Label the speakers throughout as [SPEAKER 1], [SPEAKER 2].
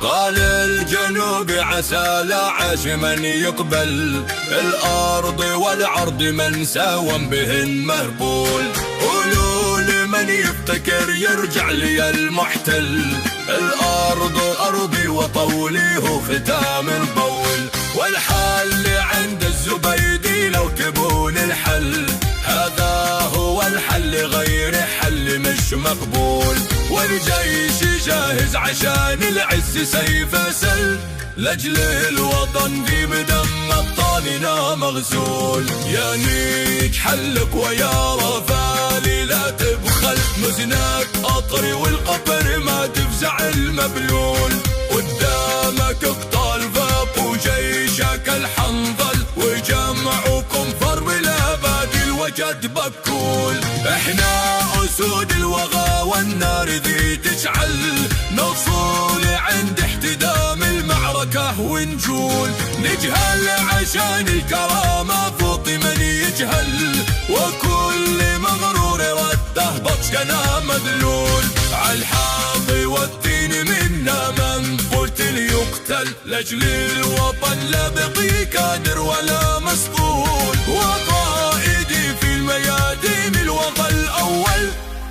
[SPEAKER 1] قال الجنوب عسى لا عاش من يقبل، الأرض والعرض من ساوم بهن مهبول. قولوا لمن يفتكر يرجع لي المحتل، الأرض أرضي وطولي هو ختام البول. والحل عند الزبيدي لو تبون الحل، هذا هو الحل غير حل مش مقبول. والجيش جاهز عشان العز سيف سل، لاجل الوطن في بدم أبطالنا مغسول. يا نيج حلك ويا رفالي لا تبخل، مزنك أطري والقبر ما تفزع المبلول. قدامك اقطال فاق وجيشك الحنظل، وجمعكم فر بلا بادي الوجد بكول. احنا أسود الوغى والنار ذي تشعل، نصول عند احتدام المعركة ونجول. نجهل عشان الكرامة فوق من يجهل، وكل مغرور رده بطشنا مذلول. عالحاضي والدين منا من قتل يقتل، لاجل الوطن لا بقي كادر ولا مسطول. وقائدي في الميادين الوغى الأول،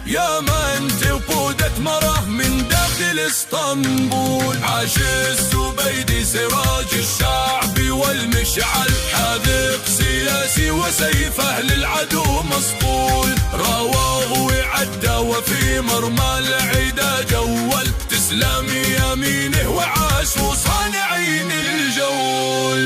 [SPEAKER 1] يا من تقودت مرة من داخل اسطنبول. عاش الزبيدي سراج الشعب والمشعل، حاذق سياسي وسيفه للعدو مصقول. رواه وعدى وفي مرمى العدا جول، تسلم يمينه وعاش وصانعين الجول.